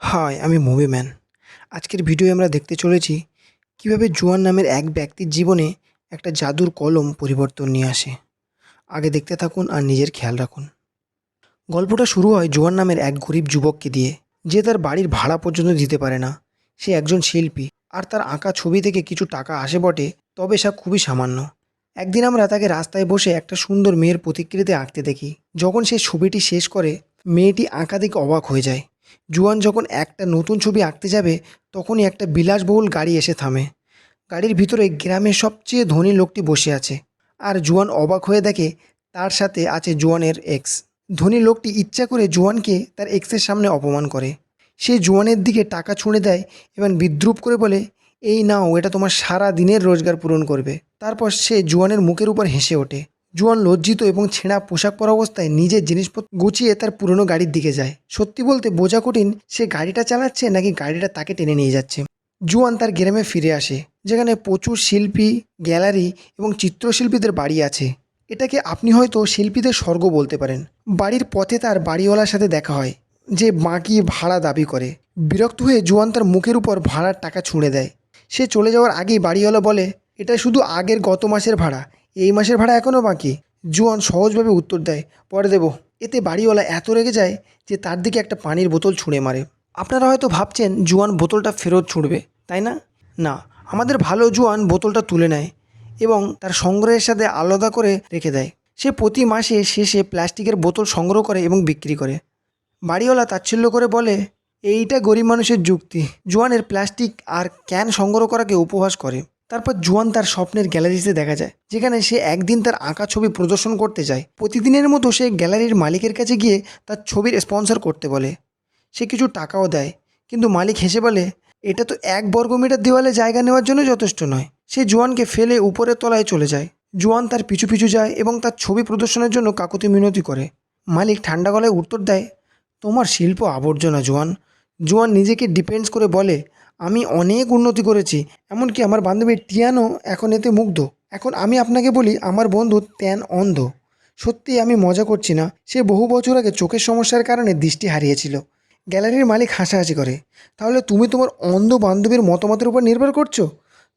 High, আমি movie man. আজকের ভিডিওয়ে আমরা দেখতে চলেছি কিভাবে জুয়ান নামের এক ব্যক্তির জীবনে একটা জাদুর কলম পরিবর্তন নিয়ে আসে। আগে দেখতে থাকুন আর নিজের খেয়াল রাখুন। গল্পটা শুরু হয় জুয়ান নামের এক গরিব যুবককে দিয়ে, যে তার বাড়ির ভাড়া পর্যন্ত দিতে পারে না। সে একজন শিল্পী, আর তার আঁকা ছবি থেকে কিছু টাকা আসে বটে, তবে সে খুবই সামান্য। একদিন আমরা তাকে রাস্তায় বসে একটা সুন্দর মেয়ের প্রতিকৃতি আঁকতে দেখি। যখন সে ছবিটি শেষ করে, মেয়েটি আঁকা দেখে অবাক হয়ে যায়। জুয়ান যখন একটা নতুন ছবি আঁকতে যাবে, তখনই একটা বিলাসবহুল গাড়ি এসে থামে। গাড়ির ভিতরে গ্রামের সবচেয়ে ধনী লোকটি বসে আছে, আর জুয়ান অবাক হয়ে দেখে তার সাথে আছে জুয়ানের এক্স। ধনী লোকটি ইচ্ছা করে জুয়ানকে তার এক্সের সামনে অপমান করে। সে জুয়ানের দিকে টাকা ছুঁড়ে দেয় এবং বিদ্রূপ করে বলে, এই নাও, এটা তোমার সারা দিনের রোজগার পূরণ করবে। তারপর সে জুয়ানের মুখের উপর হেসে ওঠে। জুয়ান লজ্জিত এবং ছেঁড়া পোশাক পরা অবস্থায় নিজের জিনিসপত্র গুছিয়ে তার পুরনো গাড়ির দিকে যায়। সত্যি বলতে বোঝা কঠিন, সে গাড়িটা চালাচ্ছে নাকি গাড়িটা তাকে টেনে নিয়ে যাচ্ছে। জুয়ান তার গ্রামে ফিরে আসে, যেখানে প্রচুর শিল্পী, গ্যালারি এবং চিত্রশিল্পীদের বাড়ি আছে। এটাকে আপনি হয়তো শিল্পীদের স্বর্গ বলতে পারেন। বাড়ির পথে তার বাড়িওয়ালার সাথে দেখা হয়, যে বাকি ভাড়া দাবি করে। বিরক্ত হয়ে জুয়ান তার মুখের উপর ভাড়ার টাকা ছুঁড়ে দেয়। সে চলে যাওয়ার আগেই বাড়িওয়ালা বলে, এটা শুধু আগের গত মাসের ভাড়া, এই মাসের ভাড়া এখনও বাকি। জুয়ান সহজভাবে উত্তর দেয়, পরে দেবো। এতে বাড়িওয়ালা এত রেগে যায় যে তার দিকে একটা পানির বোতল ছুঁড়ে মারে। আপনারা হয়তো ভাবছেন জুয়ান বোতলটা ফেরত ছুঁড়বে, তাই না? না, আমাদের ভালো জুয়ান বোতলটা তুলে নেয় এবং তার সংগ্রহের সাথে আলাদা করে রেখে দেয়। সে প্রতি মাসে শেষে প্লাস্টিকের বোতল সংগ্রহ করে এবং বিক্রি করে। বাড়িওয়ালা তাচ্ছিল্য করে বলে, এইটা গরিব মানুষের যুক্তি। জুয়ানের প্লাস্টিক আর ক্যান সংগ্রহ করাকে উপহাস করে। তারপর জুয়ান তার স্বপ্নের গ্যালারিতে দেখা যায়, যেখানে সে একদিন তার আঁকা ছবি প্রদর্শন করতে যায়। প্রতিদিনের মতো সে গ্যালারির মালিকের কাছে গিয়ে তার ছবির স্পন্সর করতে বলে। সে কিছু টাকাও দেয়, কিন্তু মালিক হেসে বলে, এটা তো 1 বর্গমিটার দেওয়ালে জায়গা নেওয়ার জন্য যথেষ্ট নয়। সে জুয়ানকে ফেলে উপরের তলায় চলে যায়। জুয়ান তার পিছু পিছু যায় এবং তার ছবি প্রদর্শনের জন্য কাকুতি মিনতি করে। মালিক ঠান্ডা গলায় উত্তর দেয়, তোমার শিল্প আবর্জনা জুয়ান। জুয়ান নিজেকে ডিফেন্স করে বলে, আমি অনেক উন্নতি করেছি, এমনকি আমার বান্ধবী টিয়ানো এখন এতে মুগ্ধ। এখন আমি আপনাকে বলি, আমার বন্ধু ত্যান অন্ধ। সত্যি আমি মজা করছি না, সে বহু বছর আগে চোখের সমস্যার কারণে দৃষ্টি হারিয়েছিল। গ্যালারির মালিক হাসাহাসি করে, তাহলে তুমি তোমার অন্ধ বান্ধবীর মতামতের উপর নির্ভর করছো?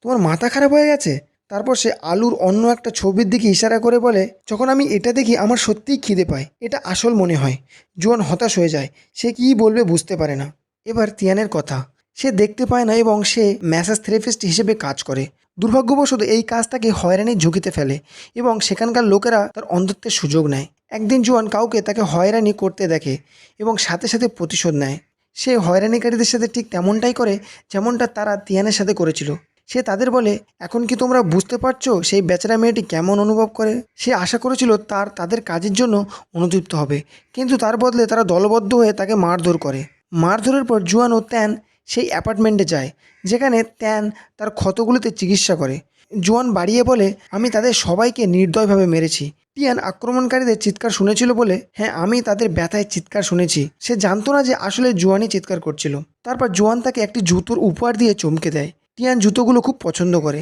তোমার মাথা খারাপ হয়ে গেছে? তারপর সে আলুর অন্য একটা ছবির দিকে ইশারা করে বলে, যখন আমি এটা দেখি আমার সত্যিই খিদে পায়, এটা আসল মনে হয়। জুয়ান হতাশ হয়ে যায়, সে কী বলবে বুঝতে পারে না। এবার তিয়ানের কথা। সে দেখতে পায় না এবং সে ম্যাসাজ থেরাপিস্ট হিসেবে কাজ করে। দুর্ভাগ্যবশত এই কাজ তাকে হয়রানির ঝুঁকিতে ফেলে এবং সেখানকার লোকেরা তার অন্ধত্বের সুযোগ নেয়। একদিন জুয়ান কাউকে তাকে হয়রানি করতে দেখে এবং সাথে সাথে প্রতিশোধ নেয়। সে হয়রানিকারীদের সাথে ঠিক তেমনটাই করে যেমনটা তারা তিয়ানের সাথে করেছিল। সে তাদের বলে, এখন কি তোমরা বুঝতে পারছো সেই বেচারা মেয়েটি কেমন অনুভব করে? সে আশা করেছিল তাদের কাজের জন্য অনুতৃপ্ত হবে, কিন্তু তার বদলে তারা দলবদ্ধ হয়ে তাকে মারধর করে। মারধরের পর জুয়ান ও ত্যান সেই অ্যাপার্টমেন্টে যায়, যেখানে ত্যান তার ক্ষতগুলিতে চিকিৎসা করে। জুয়ান বাড়িয়ে বলে, আমি তাদের সবাইকে নির্দয়ভাবে মেরেছি। টিয়ান আক্রমণকারীদের চিৎকার শুনেছিল বলে, হ্যাঁ, আমি তাদের ব্যথায় চিৎকার শুনেছি। সে জানতো না যে আসলে জুয়ানই চিৎকার করছিল। তারপর জুয়ান তাকে একটি জুতোর উপহার দিয়ে চমকে দেয়। টিয়ান জুতোগুলো খুব পছন্দ করে।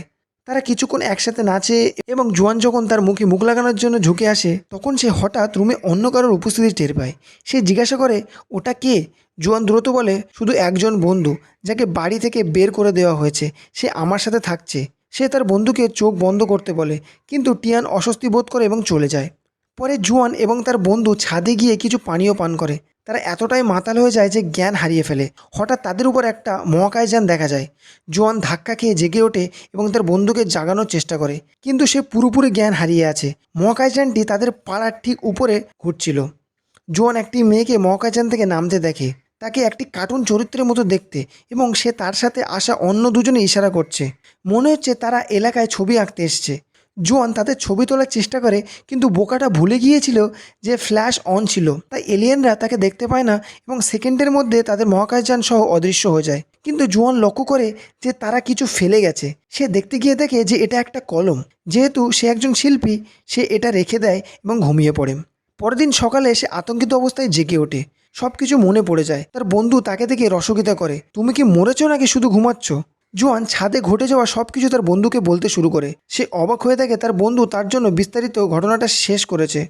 তারা কিছুক্ষণ একসাথে নাচে এবং জুয়ান যখন তার মুখে মুখ লাগানোর জন্য ঝুঁকে আসে, তখন সে হঠাৎ রুমে অন্য কারোর উপস্থিতি টের পায়। সে জিজ্ঞাসা করে, ওটা কে? জুয়ান দ্রুত বলে, শুধু একজন বন্ধু, যাকে বাড়ি থেকে বের করে দেওয়া হয়েছে। সে আমার সাথে থাকছে। সে তার বন্ধুকে চোখ বন্ধ করতে বলে, কিন্তু টিয়ান অস্বস্তি বোধ করে এবং চলে যায়। পরে জুয়ান এবং তার বন্ধু ছাদে গিয়ে কিছু পানীয় পান করে। তারা এতটাই মাতাল হয়ে যায় যে জ্ঞান হারিয়ে ফেলে। হঠাৎ তাদের উপর একটা মহাকাশযান দেখা যায়। জুয়ান ধাক্কা খেয়ে জেগে ওঠে এবং তার বন্ধুকে জাগানোর চেষ্টা করে, কিন্তু সে পুরোপুরি জ্ঞান হারিয়ে আছে। মহাকাশযানটি তাদের পাড়ার ঠিক উপরে ঘুরছিল। জুয়ান একটি মেয়েকে মহাকাশযান থেকে নামতে দেখে। তাকে একটি কার্টুন চরিত্রের মতো দেখতে এবং সে তার সাথে আসা অন্য দুজনে ইশারা করছে। মনে হচ্ছে তারা এলাকায় ছবি আঁকতে এসছে। জুয়ান তাদের ছবি তোলার চেষ্টা করে, কিন্তু বোকাটা ভুলে গিয়েছিল যে ফ্ল্যাশ অন ছিল। তাই এলিয়েনরা তাকে দেখতে পায় না এবং সেকেন্ডের মধ্যে তাদের মহাকাশযান সহ অদৃশ্য হয়ে যায়। কিন্তু জুয়ান লক্ষ্য করে যে তারা কিছু ফেলে গেছে। সে দেখতে গিয়ে দেখে যে এটা একটা কলম। যেহেতু সে একজন শিল্পী, সে এটা রেখে দেয় এবং ঘুমিয়ে পড়ে। পরের দিন সকালে সে আতঙ্কিত অবস্থায় জেগে ওঠে। সব কিছু মনে পড়ে যায়। তার বন্ধু তাকে দেখে রসগীতা করে, তুমি কি মরেছো নাকি শুধু ঘুমাচ্ছ? জুয়ান ছাদে ঘটে যাওয়া সব কিছু তার বন্ধুকে বলতে শুরু করে। সে অবাক হয়ে থাকে তার বন্ধু তার জন্য বিস্তারিত ঘটনাটা শেষ করেছে।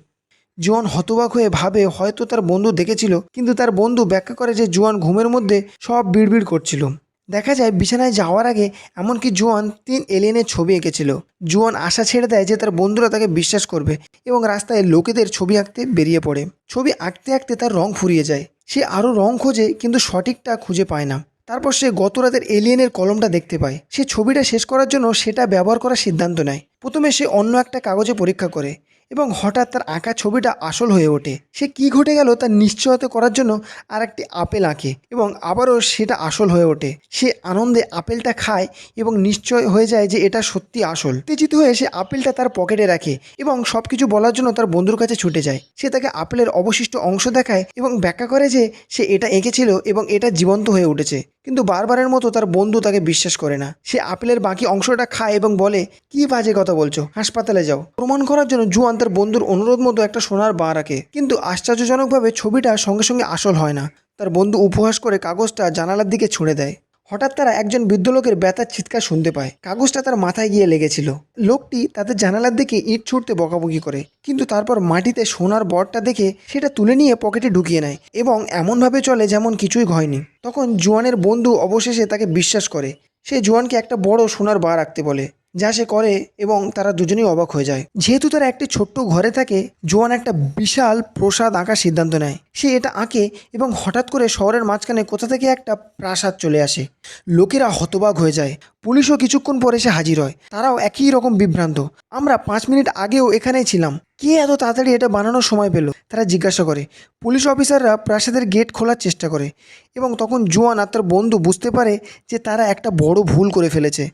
জোয়ান হতবাক হয়ে ভাবে হয়তো তার বন্ধু দেখেছিল, কিন্তু তার বন্ধু ব্যাখ্যা করে যে জোয়ান ঘুমের মধ্যে সব বিড়বিড় করছিল। দেখা যায় বিছানায় যাওয়ার আগে এমনকি জোয়ান 3 এলিয়েনের ছবি এঁকেছিল। জোয়ান আশা ছেড়ে দেয় যে তার বন্ধুরা তাকে বিশ্বাস করবে এবং রাস্তায় লোকেদের ছবি আঁকতে বেরিয়ে পড়ে। ছবি আঁকতে আঁকতে তার রং ফুরিয়ে যায়। সে আরও রং খোঁজে কিন্তু সঠিকটা খুঁজে পায় না। তারপর সে গত রাতের এলিয়েনের কলমটা দেখতে পায়। সে ছবিটা শেষ করার জন্য সেটা ব্যবহার করার সিদ্ধান্ত নেয়। প্রথমে সে অন্য একটা কাগজে পরীক্ষা করে এবং হঠাৎ তার আঁকা ছবিটা আসল হয়ে ওঠে। সে কি ঘটে গেল তার নিশ্চয়তা করার জন্য আর একটি আপেল আঁকে এবং আবারও সেটা আসল হয়ে ওঠে। সে আনন্দে আপেলটা খায় এবং নিশ্চয় হয়ে যায় যে এটা সত্যি আসল। উত্তেজিত হয়ে সে আপেলটা তার পকেটে রাখে এবং সব কিছু বলার জন্য তার বন্ধুর কাছে ছুটে যায়। সে তাকে আপেলের অবশিষ্ট অংশ দেখায় এবং ব্যাখ্যা করে যে সে এটা এঁকেছিল এবং এটা জীবন্ত হয়ে উঠেছে। কিন্তু বারবারের মতো তার বন্ধু তাকে বিশ্বাস করে না। সে আপেলের বাকি অংশটা খায় এবং বলে, কি বাজে কথা বলছো, হাসপাতালে যাও। প্রমাণ করার জন্য জুয়ান তার বন্ধুর অনুরোধ মতো একটা সোনার বার রাখে, কিন্তু আশ্চর্যজনকভাবে ছবিটা সঙ্গে সঙ্গে আসল হয় না। তার বন্ধু উপহাস করে কাগজটা জানালার দিকে ছুঁড়ে দেয়। হঠাৎ তারা একজন বৃদ্ধ লোকের ব্যথার চিৎকার শুনতে পায়। কাগজটা তার মাথায় গিয়ে লেগেছিল। লোকটি তাদের জানালার দিকে ইট ছুঁড়তে বকাবকি করে, কিন্তু তারপর মাটিতে সোনার বরটা দেখে সেটা তুলে নিয়ে পকেটে ঢুকিয়ে নেয় এবং এমনভাবে চলে যেমন কিছুই হয়নি। তখন জোয়ানের বন্ধু অবশেষে তাকে বিশ্বাস করে। সে জোয়ানকে একটা বড় সোনার বার রাখতে বলে, যা সে করে এবং তারা দুজনেই অবাক হয়ে যায়। যেহেতু তারা একটি ছোট্ট ঘরে থাকে, জোয়ান একটা বিশাল প্রাসাদ আঁকার সিদ্ধান্ত নেয়। সে এটা আঁকে এবং হঠাৎ করে শহরের মাঝখানে কোথা থেকে একটা প্রাসাদ চলে আসে। লোকেরা হতবাক হয়ে যায়। পুলিশও কিছুক্ষণ পরে এসে হাজির হয়। তারাও একই রকম বিভ্রান্ত। আমরা 5 মিনিট আগেও এখানেই ছিলাম, কে এত তাড়াতাড়ি এটা বানানোর সময় পেল, তারা জিজ্ঞাসা করে। পুলিশ অফিসাররা প্রাসাদের গেট খোলার চেষ্টা করে এবং তখন জোয়ান আর তার বন্ধু বুঝতে পারে যে তারা একটা বড় ভুল করে ফেলেছে।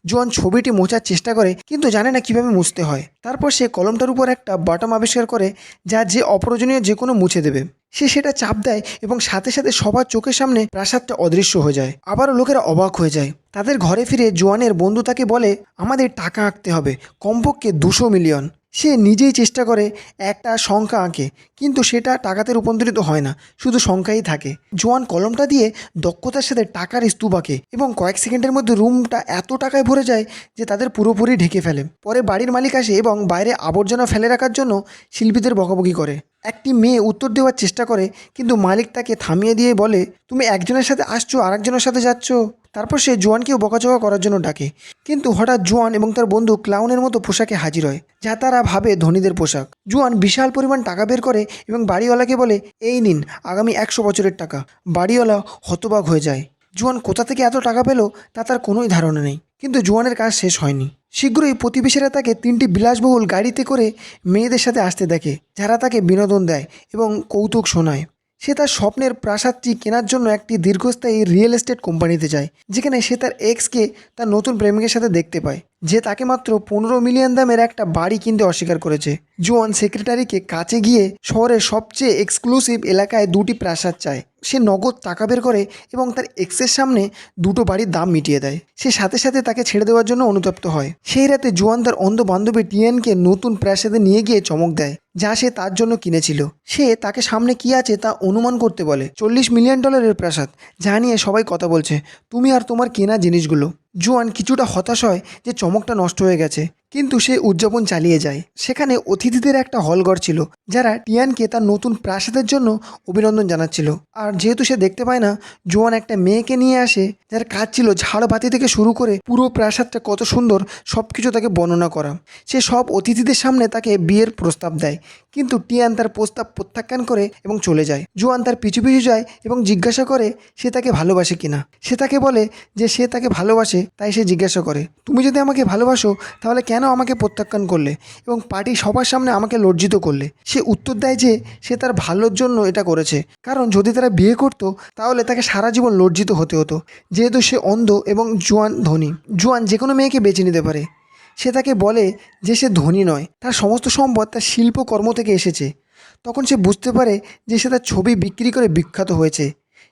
জোয়ান ছবিটি মোছার চেষ্টা করে কিন্তু জানে না কিভাবে মুছতে হয়। তারপর সে কলমটার উপর একটা বাটন আবিষ্কার করে যা যে অপ্রয়োজনীয় যে কোনো মুছে দেবে। সে সেটা চাপ দেয় এবং সাথে সাথে সবার চোখের সামনে প্রাসাদটা অদৃশ্য হয়ে যায়। আবারও লোকেরা অবাক হয়ে যায়। তাদের ঘরে ফিরে জোয়ানের বন্ধু তাকে বলে, আমাদের টাকা আঁকতে হবে, কমপক্ষে 200 মিলিয়ন। সে নিজেই চেষ্টা করে একটা সংখ্যা আঁকে, কিন্তু সেটা টাকাতে রূপান্তরিত হয় না, শুধু সংখ্যাই থাকে। জোয়ান কলমটা দিয়ে দক্ষতার সাথে টাকার স্তূপ আঁকে এবং কয়েক সেকেন্ডের মধ্যে রুমটা এত টাকায় ভরে যায় যে তাদের পুরোপুরি ঢেকে ফেলে। পরে বাড়ির মালিক আসে এবং বাইরে আবর্জনা ফেলে রাখার জন্য শিল্পীদের বকাবকি করে। একটি মেয়ে উত্তর দেওয়ার চেষ্টা করে, কিন্তু মালিক তাকে থামিয়ে দিয়ে বলে, তুমি একজনের সাথে আসছো আর একজনের সাথে যাচ্ছ। তারপর সে জোয়ানকেও বকাঝকা করার জন্য ডাকে, কিন্তু হঠাৎ জোয়ান এবং তার বন্ধু ক্লাউনের মতো পোশাকে হাজির হয়, যা তারা ভাবে ধনীদের পোশাক। জোয়ান বিশাল পরিমাণ টাকা বের করে এবং বাড়িওয়ালাকে বলে, এই নিন আগামী 100 বছরের টাকা। বাড়িওয়ালা হতবাক হয়ে যায়। জোয়ান কোথা থেকে এত টাকা পেল তা তার কোনোই ধারণা নেই। কিন্তু জোয়ানের কাজ শেষ হয়নি। শীঘ্রই প্রতিবেশীরা তাকে 3টি বিলাসবহুল গাড়িতে করে মেয়েদের সাথে আসতে দেখে, যারা তাকে বিনোদন দেয় এবং কৌতুক শোনায়। সে তার স্বপ্নের প্রাসাদটি কেনার জন্য একটি দীর্ঘস্থায়ী রিয়েল এস্টেট কোম্পানিতে যায়, যেখানে সে তার এক্সকে তার নতুন প্রেমিকের সাথে দেখতে পায়, যে তাকে মাত্র 15 মিলিয়ন দামের একটা বাড়ি কিনতে অস্বীকার করেছে। জোয়ান সেক্রেটারিকে কাছে গিয়ে শহরের সবচেয়ে এক্সক্লুসিভ এলাকায় 2টি প্রাসাদ চায়। সে নগদ টাকা বের করে এবং তার এক্সের সামনে 2টো বাড়ির দাম মিটিয়ে দেয়। সে সাথে সাথে তাকে ছেড়ে দেওয়ার জন্য অনুতপ্ত হয়। সেই রাতে জোয়ান তার অন্ধ বান্ধবী টিয়ানকে নতুন প্রাসাদে নিয়ে গিয়ে চমক দেয়, যা সে তার জন্য কিনেছিল। সে তাকে সামনে কি আছে তা অনুমান করতে বলে। $40 মিলিয়ন প্রাসাদ, যা নিয়ে সবাই কথা বলছে, তুমি আর তোমার কেনা জিনিসগুলো। জোয়ান কিছুটা হতাশ হয় যে চমকটা নষ্ট হয়ে গেছে, কিন্তু সে উদযাপন চালিয়ে যায়। সেখানে অতিথিদের একটা হলঘর ছিল, যারা টিয়ানকে তার নতুন প্রাসাদের জন্য অভিনন্দন জানাচ্ছিল। আর যেহেতু সে দেখতে পায় না, জোয়ান একটা মেয়েকে নিয়ে আসে, যার কাজ ছিল ঝাড়বাতি থেকে শুরু করে পুরো প্রাসাদটা কত সুন্দর সব কিছু তাকে বর্ণনা করা। সে সব অতিথিদের সামনে তাকে বিয়ের প্রস্তাব দেয়, কিন্তু টিয়ান তার প্রস্তাব প্রত্যাখ্যান করে এবং চলে যায়। জোয়ান তার পিছু পিছু যায় এবং জিজ্ঞাসা করে সে তাকে ভালোবাসে কিনা। সে তাকে বলে যে সে তাকে ভালোবাসে, তাই সে জিজ্ঞাসা করে, তুমি যদি আমাকে ভালোবাসো তাহলে কেন আমাকে প্রত্যাখ্যান করলে এবং পার্টি সবার সামনে আমাকে লজ্জিত করলে। সে উত্তর দেয় যে সে তার ভালোর জন্য এটা করেছে, কারণ যদি তারা বিয়ে করতো তাহলে তাকে সারা জীবন লজ্জিত হতে হতো, যেহেতু সে অন্ধ এবং জোয়ান ধনী। জোয়ান যে কোনো মেয়েকে বেছে নিতে পারে। সে তাকে বলে যে সে ধনী নয়, তার সমস্ত সম্পদ তার শিল্পকর্ম থেকে এসেছে। তখন সে বুঝতে পারে যে সে তার ছবি বিক্রি করে বিখ্যাত হয়েছে।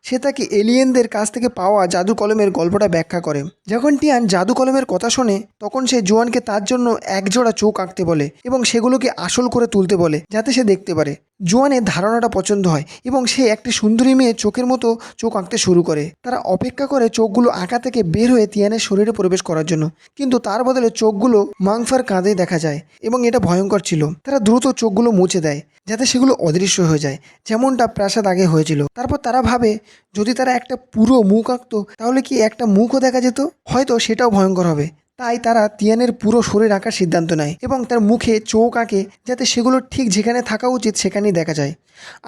সে তাকে এলিয়েনদের কাছ থেকে পাওয়া জাদু কলমের গল্পটা ব্যাখ্যা করে। যখন টিয়ান জাদু কলমের কথা শোনে, তখন সে জোয়ানকে তার জন্য 1 জোড়া চোখ আঁকতে বলে এবং সেগুলোকে আসল করে তুলতে বলে, যাতে সে দেখতে পারে। জোয়ানের ধারণাটা পছন্দ হয় এবং সে একটি সুন্দরী মেয়ে চোখের মতো চোখ আঁকতে শুরু করে। তারা অপেক্ষা করে চোখগুলো আঁকা থেকে বের হয়ে তিয়ানের শরীরে প্রবেশ করার জন্য, কিন্তু তার বদলে চোখগুলো মাংফার কাঁধে দেখা যায় এবং এটা ভয়ঙ্কর ছিল। তারা দ্রুত চোখগুলো মুছে দেয় যাতে সেগুলো অদৃশ্য হয়ে যায়, যেমনটা প্রাসাদ আগে হয়েছিল। তারপর তারা ভাবে যদি তারা একটা পুরো মুখ আঁকতো তাহলে কি একটা মুখও দেখা যেত, হয়তো সেটাও ভয়ঙ্কর হবে। তাই তারা তিয়ানের পুরো শরীর আঁকার সিদ্ধান্ত নেয় এবং তার মুখে চোখ আঁকে যাতে সেগুলো ঠিক যেখানে থাকা উচিত সেখানেই দেখা যায়।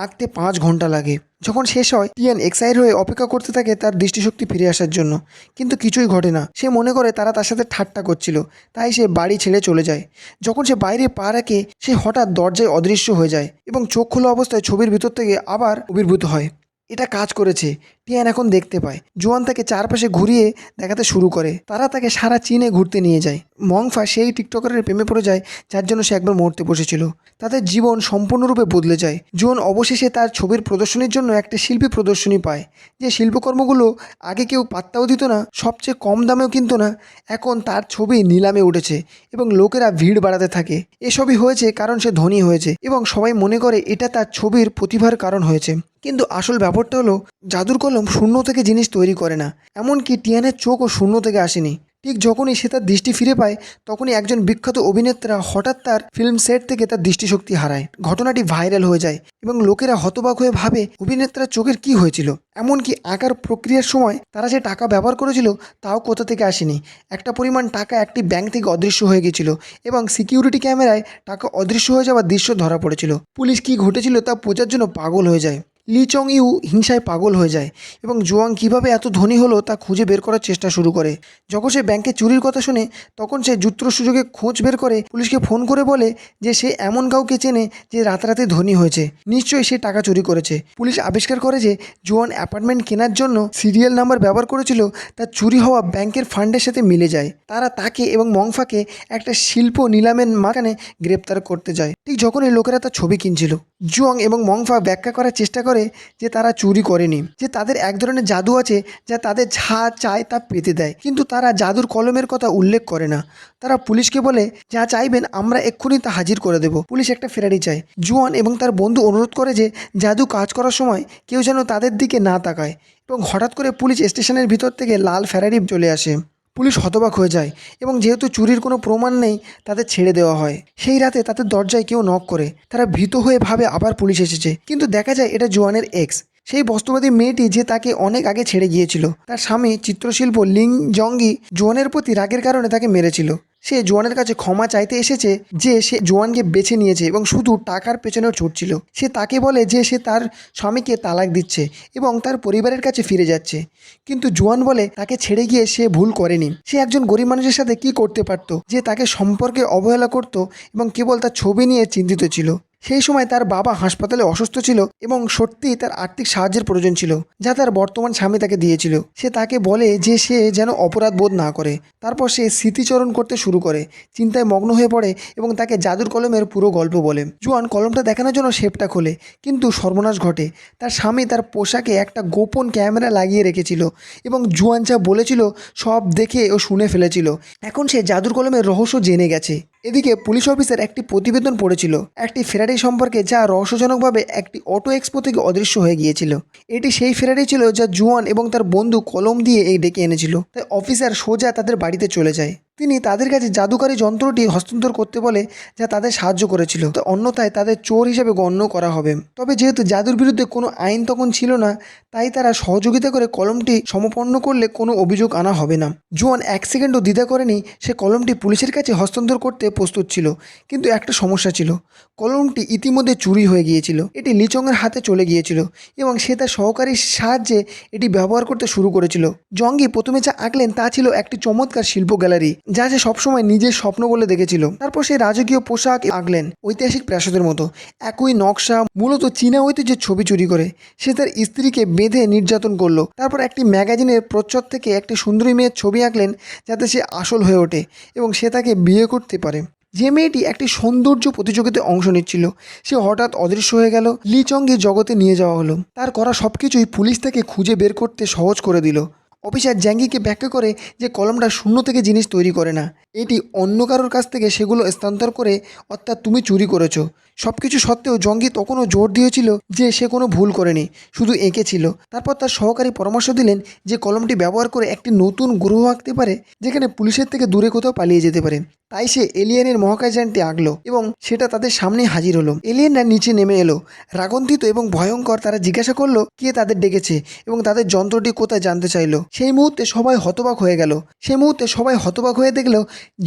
আঁকতে 5 ঘন্টা লাগে। যখন শেষ হয় তিয়ান এক্সাইট হয়ে অপেক্ষা করতে থাকে তার দৃষ্টিশক্তি ফিরে আসার জন্য, কিন্তু কিছুই ঘটে না। সে মনে করে তারা তার সাথে ঠাট্টা করছিল, তাই সে বাড়ি ছেড়ে চলে যায়। যখন সে বাইরে পা রাখে সে হঠাৎ দরজায় অদৃশ্য হয়ে যায় এবং চোখ খোলা অবস্থায় ছবির ভিতর থেকে আবার আবির্ভূত হয়। এটা কাজ করেছে। টিয়ান এখন দেখতে পায় জোয়ান তাকে চারপাশে ঘুরিয়ে দেখাতে শুরু করে। তারা তাকে সারা চীনে ঘুরতে নিয়ে যায়। মংফা সেই টিকটকারের প্রেমে পড়ে যায় যার জন্য সে একবার মরতে বসেছিল। তাদের জীবন সম্পূর্ণরূপে বদলে যায়। জোয়ান অবশেষে তার ছবির প্রদর্শনীর জন্য একটা শিল্পী প্রদর্শনী পায়, যে শিল্পকর্মগুলো আগে কেউ পাত্তাও দিত না, সবচেয়ে কম দামেও কিনতো না। এখন তার ছবি নিলামে উঠেছে এবং লোকেরা ভিড় বাড়াতে থাকে। এসবই হয়েছে কারণ সে ধনী হয়েছে এবং সবাই মনে করে এটা তার ছবির প্রতিভার কারণ হয়েছে। কিন্তু আসল ব্যাপারটা হলো জাদুর কলম শূন্য থেকে জিনিস তৈরি করে না। এমনকি টিয়ানের চোখও শূন্য থেকে আসেনি। ঠিক যখনই সে তার দৃষ্টি ফিরে পায় তখনই একজন বিখ্যাত অভিনেতা হঠাৎ তার ফিল্ম সেট থেকে তার দৃষ্টিশক্তি হারায়। ঘটনাটি ভাইরাল হয়ে যায় এবং লোকেরা হতবাক হয়ে ভাবে অভিনেতার চোখের কি হয়েছিল। এমনকি আঁকার প্রক্রিয়ার সময় তারা যে টাকা ব্যবহার করেছিল তাও কোথা থেকে আসেনি। একটা পরিমাণ টাকা একটি ব্যাংক থেকে অদৃশ্য হয়ে গিয়েছিল এবং সিকিউরিটি ক্যামেরায় টাকা অদৃশ্য হয়ে যাওয়ার দৃশ্য ধরা পড়েছিল। পুলিশ কি ঘটেছিল তা বোঝার জন্য পাগল হয়ে যায়। লি চং ইউ হিংসায় পাগল হয়ে যায় এবং জোয়াং কিভাবে এত ধনী হলো তা খুঁজে বের করার চেষ্টা শুরু করে। যখন সে ব্যাংকে চুরির কথা শুনে তখন সে যুত্র সুযোগে খোঁজ বের করে পুলিশকে ফোন করে বলে যে সে এমন কাউকে চেনে যে রাতারাতি ধনী হয়েছে, নিশ্চয়ই সে টাকা চুরি করেছে। পুলিশ আবিষ্কার করে যে জোয়ান অ্যাপার্টমেন্ট কেনার জন্য সিরিয়াল নাম্বার ব্যবহার করেছিল তার চুরি হওয়া ব্যাংকের ফান্ডের সাথে মিলে যায়। তারা তাকে এবং মংফাকে একটা শিল্প নিলামের মাঝখানে গ্রেপ্তার করতে যায় ঠিক যখনই লোকেরা তার ছবি কিনছিল। জুয়াং এবং মংফা ব্যাখ্যা করার চেষ্টা করে যে তারা চুরি করেনি, যে তাদের এক ধরনের জাদু আছে যা তাদের যা চায় তা পেতে দেয়, কিন্তু তারা জাদুর কলমের কথা উল্লেখ করে না। তারা পুলিশকে বলে যা চাইবেন আমরা এক্ষুনি তা হাজির করে দেব। পুলিশ একটা ফেরারি চায়। জুয়ান এবং তার বন্ধু অনুরোধ করে যে জাদু কাজ করার সময় কেউ যেন তাদের দিকে না তাকায় এবং হঠাৎ করে পুলিশ স্টেশনের ভিতর থেকে লাল ফেরারি চলে আসে। পুলিশ হতবাক হয়ে যায় এবং যেহেতু চুরির কোনো প্রমাণ নেই তাদের ছেড়ে দেওয়া হয়। সেই রাতে তাদের দরজায় কেউ নক করে। তারা ভীত হয়ে ভাবে আবার পুলিশ এসেছে, কিন্তু দেখা যায় এটা জোয়ানের এক্স, সেই বস্তুবাদী মেয়েটি যে তাকে অনেক আগে ছেড়ে গিয়েছিল। তার স্বামী চিত্রশিল্প লিং জঙ্গি জোয়ানের প্রতি রাগের কারণে তাকে মেরেছিল। সে জোয়ানের কাছে ক্ষমা চাইতে এসেছে যে সে জোয়ানকে বেছে নিয়েছে এবং শুধু টাকার পেছনেও ছুটছিল। সে তাকে বলে যে সে তার স্বামীকে তালাক দিচ্ছে এবং তার পরিবারের কাছে ফিরে যাচ্ছে, কিন্তু জোয়ান বলে তাকে ছেড়ে গিয়ে সে ভুল করেনি। সে একজন গরিব মানুষের সাথে কি করতে পারত যে তাকে সম্পর্কে অবহেলা করত এবং কেবল তার ছবি নিয়ে চিন্তিত ছিল। সেই সময় তার বাবা হাসপাতালে অসুস্থ ছিল এবং সত্যিই তার আর্থিক সাহায্যের প্রয়োজন ছিল যা তার বর্তমান স্বামী তাকে দিয়েছিল। সে তাকে বলে যে সে যেন অপরাধ বোধ না করে। তারপর সে স্মৃতিচরণ করতে শুরু করে, চিন্তায় মগ্ন হয়ে পড়ে এবং তাকে জাদুর কলমের পুরো গল্প বলে। জোয়ান কলমটা দেখানোর জন্য শেপটা খোলে, কিন্তু সর্বনাশ ঘটে। তার স্বামী তার পোশাকে একটা গোপন ক্যামেরা লাগিয়ে রেখেছিল এবং জোয়ান যা বলেছিল সব দেখে ও শুনে ফেলেছিল। এখন সে জাদুর কলমের রহস্য জেনে গেছে। এদিকে পুলিশ অফিসার একটি প্রতিবেদন পড়েছিল একটি ফেরারি সম্পর্কে যা রহস্যজনকভাবে একটি অটো এক্সপো থেকে অদৃশ্য হয়ে গিয়েছিল। এটি সেই ফেরারি ছিল যা জুয়ান এবং তার বন্ধু কলম দিয়ে ডেকে এনেছিল। তাই অফিসার সোজা তাদের বাড়িতে চলে যায়। তিনি তাদের কাছে জাদুকারী যন্ত্রটি হস্তান্তর করতে বলে যা তাদের সাহায্য করেছিল, তো অন্যথায় তাদের চোর হিসেবে গণ্য করা হবে। তবে যেহেতু জাদুর বিরুদ্ধে কোনো আইন তখন ছিল না, তাই তারা সহযোগিতা করে কলমটি সমপন্ন করলে কোনো অভিযোগ আনা হবে না। জোয়ান 1 সেকেন্ডও দ্বিধা করেনি, সে কলমটি পুলিশের কাছে হস্তান্তর করতে প্রস্তুত ছিল। কিন্তু একটা সমস্যা ছিল, কলমটি ইতিমধ্যে চুরি হয়ে গিয়েছিল। এটি লিচংয়ের হাতে চলে গিয়েছিল এবং সে তার সহকারীর সাহায্যে এটি ব্যবহার করতে শুরু করেছিল। জঙ্গি প্রথমে যা আঁকলেন তা ছিল একটি চমৎকার শিল্প গ্যালারি যা সে সবসময় নিজের স্বপ্ন বলে দেখেছিল। তারপর সে রাজকীয় পোশাক আঁকলেন ঐতিহাসিক প্রাসাদের মতো, একই নকশা, মূলত চীনা ঐতিহ্যের ছবি চুরি করে সে তার স্ত্রীকে বেঁধে নির্যাতন করলো। তারপর একটি ম্যাগাজিনের প্রচ্ছদ থেকে একটি সুন্দরী মেয়ের ছবি আঁকলেন যাতে সে আসল হয়ে ওঠে এবং সে তাকে বিয়ে করতে পারে। যে মেয়েটি একটি সৌন্দর্য প্রতিযোগিতায় অংশ নিচ্ছিল সে হঠাৎ অদৃশ্য হয়ে গেল। লি চংকে জগতে নিয়ে যাওয়া হলো। তার করা সবকিছুই পুলিশ তাকে খুঁজে বের করতে সহজ করে দিল। অফিসার জ্যাঙ্গিকে ব্যাখ্যা করে যে কলমটা শূন্য থেকে জিনিস তৈরি করে না, এটি অন্য কারোর কাছ থেকে সেগুলো স্থানান্তর করে, অর্থাৎ তুমি চুরি করেছো। সবকিছু সত্ত্বেও জঙ্গি তখনও জোর দিয়েছিল যে সে কোনো ভুল করেনি, শুধু এঁকেছিল। তারপর তার সহকারী পরামর্শ দিলেন যে কলমটি ব্যবহার করে একটি নতুন গ্রহ আঁকতে পারে যেখানে পুলিশের থেকে দূরে কোথাও পালিয়ে যেতে পারে। তাই সে এলিয়েনের মহাকাশযানটি আঁকলো এবং সেটা তাদের সামনেই হাজির হলো। এলিয়েনরা নিচে নেমে এলো রাগান্বিত এবং ভয়ঙ্কর। তারা জিজ্ঞাসা করলো কে তাদের ডেকেছে এবং তাদের যন্ত্রটি কোথায় জানতে চাইলো। সেই মুহূর্তে সবাই হতবাক হয়ে দেখলো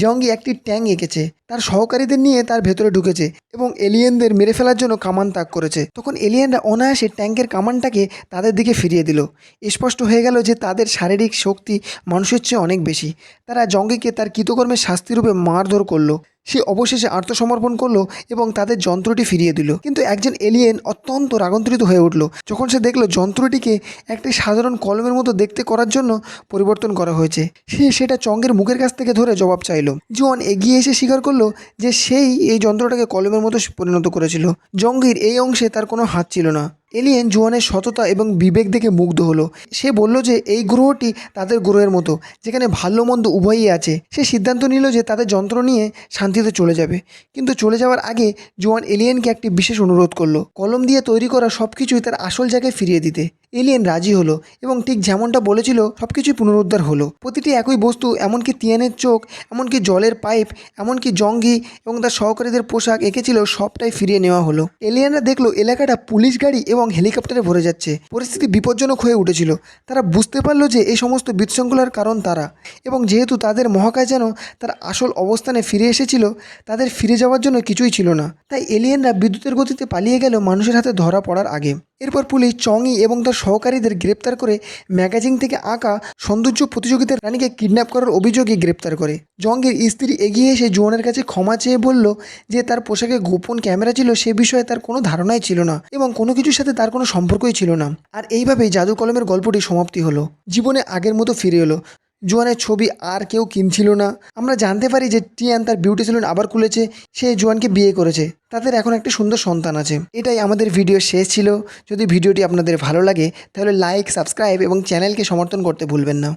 জঙ্গি একটি ট্যাঙ্ক এঁকেছে, তার সহকারীদের নিয়ে তার ভেতরে ঢুকেছে এবং এলিয়েনদের মেরে ফেলার জন্য কামান তাক করেছে। তখন এলিয়েনরা অনায়াসে ট্যাঙ্কের কামানটাকে তাদের দিকে ফিরিয়ে দিল। স্পষ্ট হয়ে গেল যে তাদের শারীরিক শক্তি মানুষের চেয়ে অনেক বেশি। তারা জঙ্গিকে তার কৃতকর্মের শাস্তিরূপে মারধর করলো। সে অবশেষে আত্মসমর্পণ করলো এবং তাদের যন্ত্রটি ফিরিয়ে দিল। কিন্তু একজন এলিয়েন অত্যন্ত রাগান্বিত হয়ে উঠল যখন সে দেখলো যন্ত্রটিকে একটি সাধারণ কলমের মতো দেখতে করার জন্য পরিবর্তন করা হয়েছে। সে সেটা চঙ্গের মুখের কাছ থেকে ধরে জবাব চাইল। জোয়ান এগিয়ে এসে স্বীকার করলো যে সেই এই যন্ত্রটাকে কলমের মতো পরিণত করেছিল। জঙ্গির এই অংশে তার কোনো হাত ছিল না। এলিয়েন জোয়ানের সততা এবং বিবেক দেখে মুগ্ধ হলো। সে বলল যে এই গ্রহটি তাদের গ্রহের মতো, যেখানে ভালো মন্দ উভয়ই আছে। সে সিদ্ধান্ত নিল যে তাদের যন্ত্র নিয়ে শান্তিতে চলে যাবে। কিন্তু চলে যাওয়ার আগে জোয়ান এলিয়েনকে একটি বিশেষ অনুরোধ করলো, কলম দিয়ে তৈরি করা সব কিছুই তার আসল জায়গায় ফিরিয়ে দিতে। এলিয়েন রাজি হলো এবং ঠিক যেমনটা বলেছিল সবকিছুই পুনরুদ্ধার হলো। প্রতিটি একই বস্তু, এমনকি তিয়ানের চোখ, এমনকি জলের পাইপ, এমনকি জঙ্গি এবং তার সহকারীদের পোশাক এঁকেছিল, সবটাই ফিরিয়ে নেওয়া হলো। এলিয়েনরা দেখলো এলাকাটা পুলিশ গাড়ি এবং হেলিকপ্টারে ভরে যাচ্ছে। পরিস্থিতি বিপজ্জনক হয়ে উঠেছিল। তারা বুঝতে পারলো যে এই সমস্ত বিশৃঙ্খলার কারণ তারা, এবং যেহেতু তাদের মহাকাশ যেন তার আসল অবস্থানে ফিরে এসেছিল, তাদের ফিরে যাওয়ার জন্য কিছুই ছিল না। তাই এলিয়েনরা বিদ্যুতের গতিতে পালিয়ে গেল মানুষের হাতে ধরা পড়ার আগে। এরপর পুলিশ চংই এবং তার সহকারীদের গ্রেপ্তার করে ম্যাগাজিন থেকে আঁকা সৌন্দর্য প্রতিযোগিতার রানীকে কিডন্যাপ করার অভিযোগে গ্রেপ্তার করে। জঙ্গের স্ত্রী এগিয়ে এসে জোয়ানের কাছে ক্ষমা চেয়ে বলল যে তার পোশাকে গোপন ক্যামেরা ছিল সে বিষয়ে তার কোনো ধারণাই ছিল না এবং কোনো কিছুর সাথে তার কোনো সম্পর্কই ছিল না। আর এইভাবেই জাদু কলমের গল্পটি সমাপ্তি হলো। জীবনে আগের মতো ফিরে এলো। জোয়ানের ছবি আর কেউ কিনছিল না। আমরা জানতে পারি যে টিয়ান তার বিউটি সেলুন আবার খুলেছে, সে জোয়ানকে বিয়ে করেছে, তাদের এখন একটা সুন্দর সন্তান আছে। এটাই আমাদের ভিডিও শেষ ছিল। যদি ভিডিওটি আপনাদের ভালো লাগে তাহলে লাইক, সাবস্ক্রাইব এবং চ্যানেলকে সমর্থন করতে ভুলবেন না।